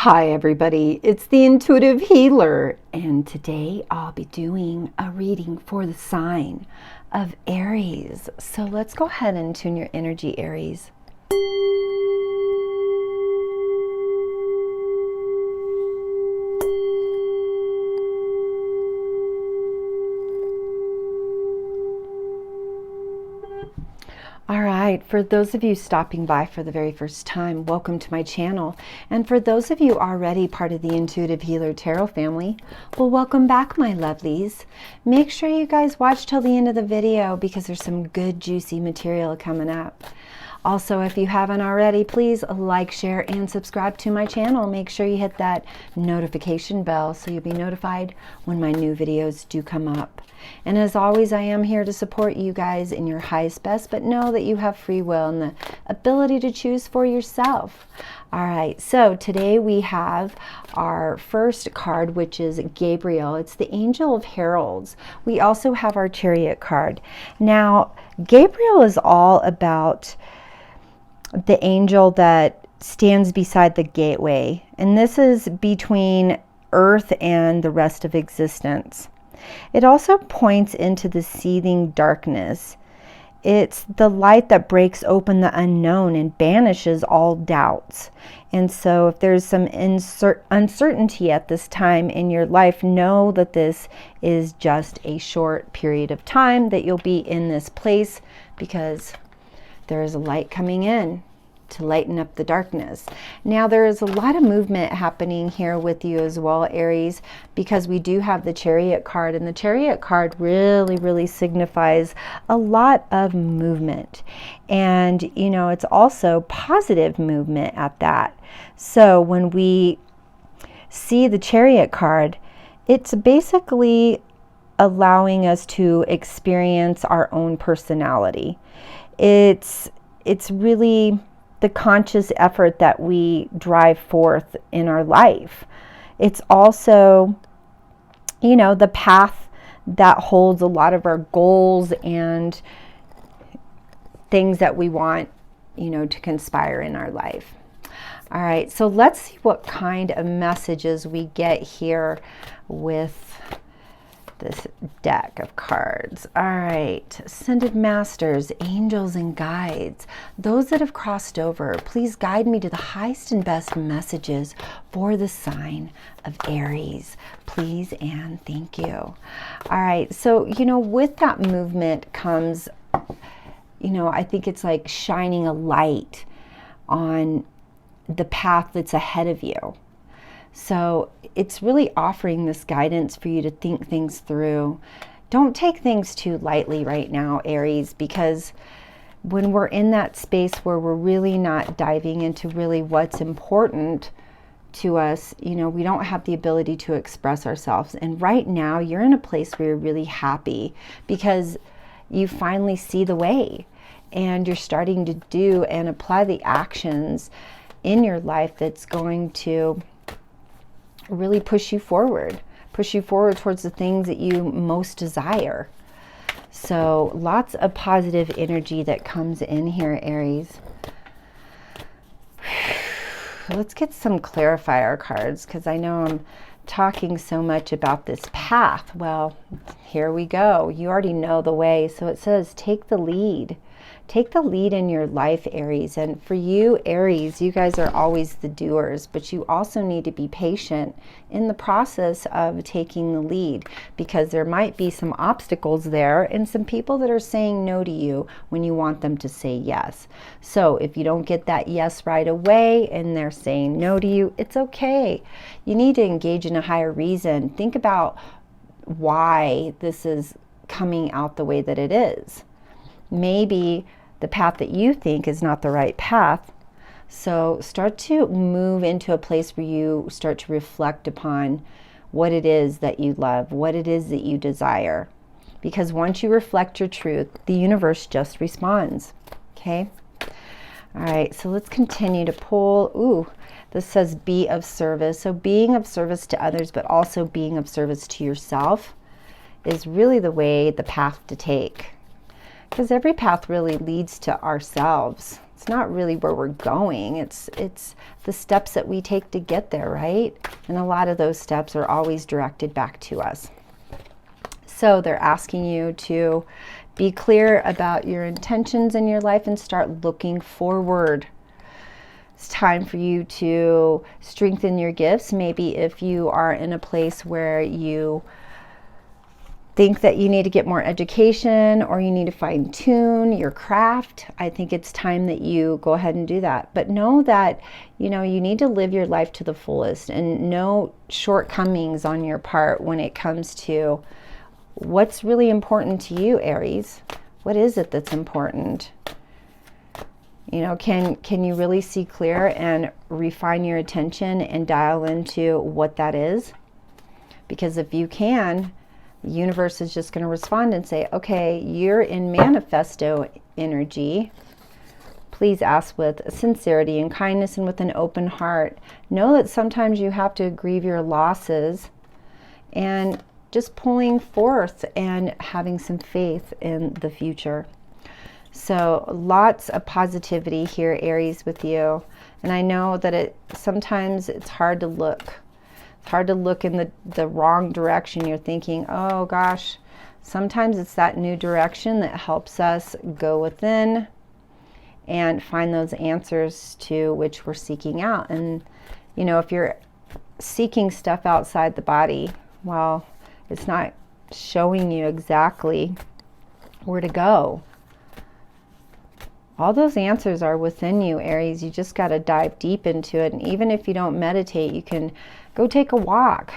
Hi everybody, it's the Intuitive Healer, and today I'll be doing a reading for the sign of Aries. So let's go ahead and tune your energy, Aries. All right, for those of you stopping by for the very first time, welcome to my channel. And for those of you already part of the Intuitive Healer Tarot family, well, welcome back, my lovelies. Make sure you guys watch till the end of the video because there's some good, juicy material coming up. Also, if you haven't already, please like, share, and subscribe to my channel. Make sure you hit that notification bell so you'll be notified when my new videos do come up. And as always, I am here to support you guys in your highest best, but know that you have free will and the ability to choose for yourself. All right, so today we have our first card, which is Gabriel. It's the Angel of Heralds. We also have our Chariot card. Now, Gabriel is all about the angel that stands beside the gateway, and this is between earth and the rest of existence. It also points into the seething darkness. It's the light that breaks open the unknown and banishes all doubts. And so if there's some uncertainty at this time in your life, know that this is just a short period of time that you'll be in this place, because there is a light coming in to lighten up the darkness. Now there is a lot of movement happening here with you as well, Aries, because we do have the Chariot card, and the Chariot card really signifies a lot of movement. And you know, it's also positive movement at that. So when we see the Chariot card, it's basically allowing us to experience our own personality. It's really the conscious effort that we drive forth in our life. It's also, you know, the path that holds a lot of our goals and things that we want, you know, to conspire in our life. All right, so let's see what kind of messages we get here with this deck of cards. All right, Ascended Masters, Angels and Guides, those that have crossed over, please guide me to the highest and best messages for the sign of Aries, please and thank you. All right, so you know, with that movement comes, you know, I think it's like shining a light on the path that's ahead of you. So it's really offering this guidance for you to think things through. Don't take things too lightly right now, Aries, because when we're in that space where we're really not diving into really what's important to us, you know, we don't have the ability to express ourselves. And right now you're in a place where you're really happy because you finally see the way and you're starting to do and apply the actions in your life that's going to really push you forward towards the things that you most desire. So lots of positive energy that comes in here, Aries. Let's get some clarifier cards, because I know I'm talking so much about this path. Well, here we go. You already know the way. So it says take the lead. Take the lead in your life, Aries. And for you, Aries, you guys are always the doers, but you also need to be patient in the process of taking the lead, because there might be some obstacles there and some people that are saying no to you when you want them to say yes. So if you don't get that yes right away and they're saying no to you, it's okay. You need to engage in a higher reason. Think about why this is coming out the way that it is. Maybe the path that you think is not the right path. So start to move into a place where you start to reflect upon what it is that you love, what it is that you desire. Because once you reflect your truth, the universe just responds. Okay? All right, so let's continue to pull. Ooh, this says be of service. So being of service to others, but also being of service to yourself is really the path to take. Because every path really leads to ourselves. it's not really where we're going. It's the steps that we take to get there, right? And a lot of those steps are always directed back to us. So they're asking you to be clear about your intentions in your life and start looking forward. It's time for you to strengthen your gifts. Maybe if you are in a place where you think that you need to get more education or you need to fine tune your craft, I think it's time that you go ahead and do that. But know that, you know, you need to live your life to the fullest, and no shortcomings on your part when it comes to what's really important to you, Aries. What is it that's important? You know, can you really see clear and refine your attention and dial into what that is? Because if you can, the universe is just going to respond and say, okay, you're in manifesto energy. Please ask with sincerity and kindness and with an open heart. Know that sometimes you have to grieve your losses, and just pulling forth and having some faith in the future. So lots of positivity here, Aries, with you. And I know that sometimes it's hard to look. It's hard to look in the wrong direction. You're thinking, oh gosh, sometimes it's that new direction that helps us go within and find those answers to which we're seeking out. And, you know, if you're seeking stuff outside the body, well, it's not showing you exactly where to go. All those answers are within you, Aries. You just got to dive deep into it. And even if you don't meditate, you can go take a walk,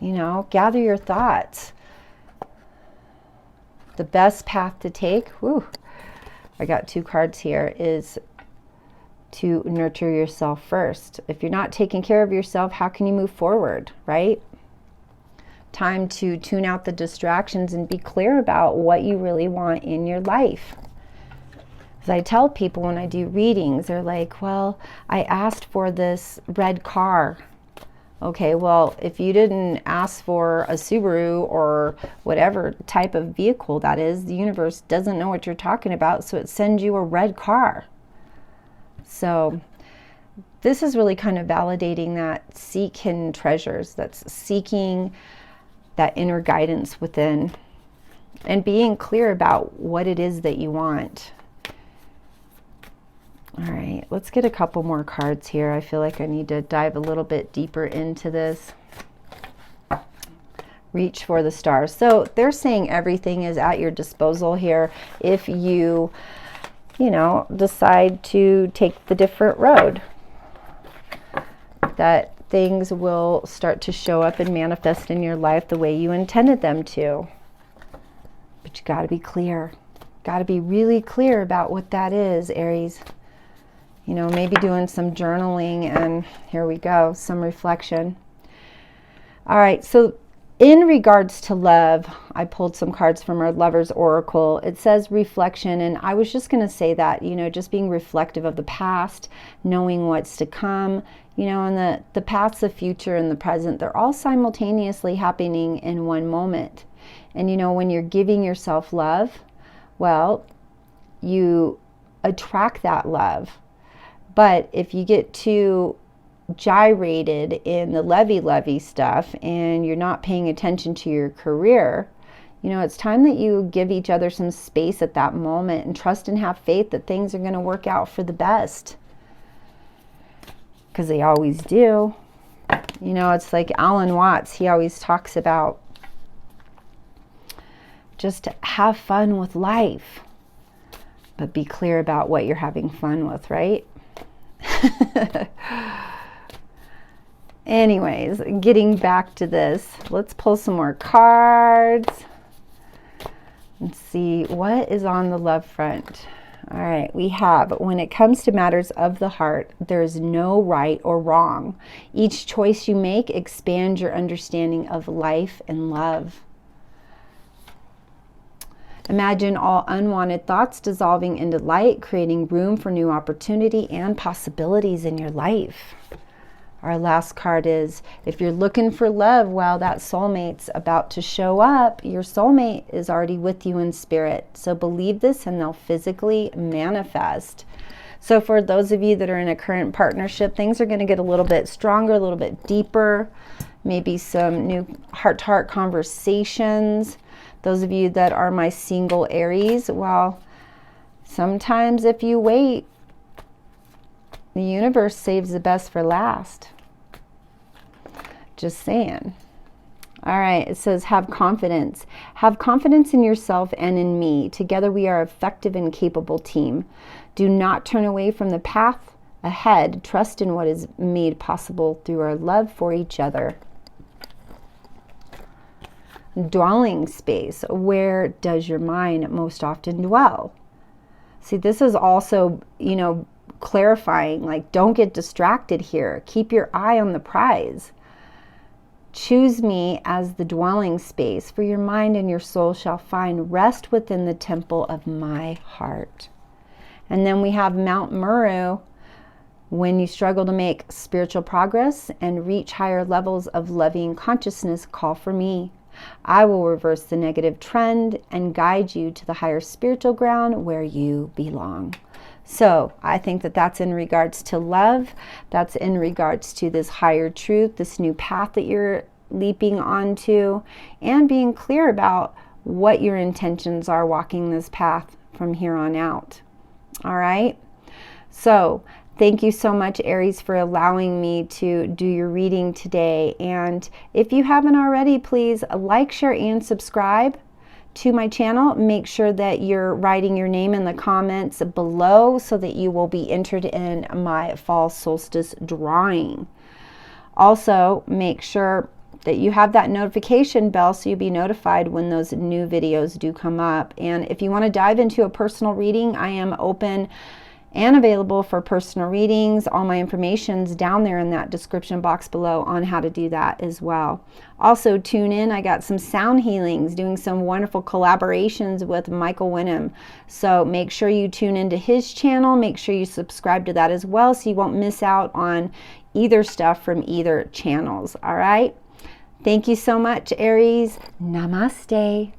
you know, gather your thoughts. The best path to take, I got 2 cards here, is to nurture yourself first. If you're not taking care of yourself, how can you move forward, right? Time to tune out the distractions and be clear about what you really want in your life. As I tell people when I do readings, they're like, well, I asked for this red car. Okay, well, if you didn't ask for a Subaru or whatever type of vehicle that is, the universe doesn't know what you're talking about, so it sends you a red car. So this is really kind of validating that seek hidden treasures. That's seeking that inner guidance within and being clear about what it is that you want. All right, let's get a couple more cards here. I feel like I need to dive a little bit deeper into this. Reach for the stars. So they're saying everything is at your disposal here if you know, decide to take the different road. That things will start to show up and manifest in your life the way you intended them to. But you got to be clear. Got to be really clear about what that is, Aries. You know, maybe doing some journaling, and here we go, some reflection. All right, so in regards to love, I pulled some cards from our Lover's Oracle. It says reflection, and I was just going to say that, you know, just being reflective of the past, knowing what's to come, you know, and the past, the future, and the present, they're all simultaneously happening in one moment. And, you know, when you're giving yourself love, well, you attract that love. But if you get too gyrated in the lovey-lovey stuff and you're not paying attention to your career, you know, it's time that you give each other some space at that moment and trust and have faith that things are going to work out for the best. Because they always do. You know, it's like Alan Watts, he always talks about just have fun with life, but be clear about what you're having fun with, right? Anyways, getting back to this, let's pull some more cards and see what is on the love front. All right, we have, when it comes to matters of the heart, there is no right or wrong. Each choice you make expands your understanding of life and love. Imagine all unwanted thoughts dissolving into light, creating room for new opportunity and possibilities in your life. Our last card is, if you're looking for love, well, that soulmate's about to show up. Your soulmate is already with you in spirit. So believe this and they'll physically manifest. So for those of you that are in a current partnership, things are going to get a little bit stronger, a little bit deeper, maybe some new heart-to-heart conversations. Those of you that are my single Aries, well, sometimes if you wait, the universe saves the best for last. Just saying. All right, it says have confidence. Have confidence in yourself and in me. Together we are an effective and capable team. Do not turn away from the path ahead. Trust in what is made possible through our love for each other. Dwelling space. Where does your mind most often dwell? See, this is also, you know, clarifying, like, don't get distracted here. Keep your eye on the prize. Choose me as the dwelling space, for your mind and your soul shall find rest within the temple of my heart. And then we have Mount Meru. When you struggle to make spiritual progress and reach higher levels of loving consciousness, call for me. I will reverse the negative trend and guide you to the higher spiritual ground where you belong. So I think that that's in regards to love. That's in regards to this higher truth, this new path that you're leaping onto, and being clear about what your intentions are walking this path from here on out. All right. So thank you so much, Aries, for allowing me to do your reading today. And if you haven't already, please like, share, and subscribe to my channel. Make sure that you're writing your name in the comments below so that you will be entered in my fall solstice drawing. Also, make sure that you have that notification bell so you'll be notified when those new videos do come up. And if you want to dive into a personal reading, I am open and available for personal readings. All my information's down there in that description box below on how to do that as well. Also tune in, I got some sound healings, doing some wonderful collaborations with Michael Winham. So make sure you tune into his channel, make sure you subscribe to that as well so you won't miss out on either stuff from either channels. All right? Thank you so much, Aries. Namaste.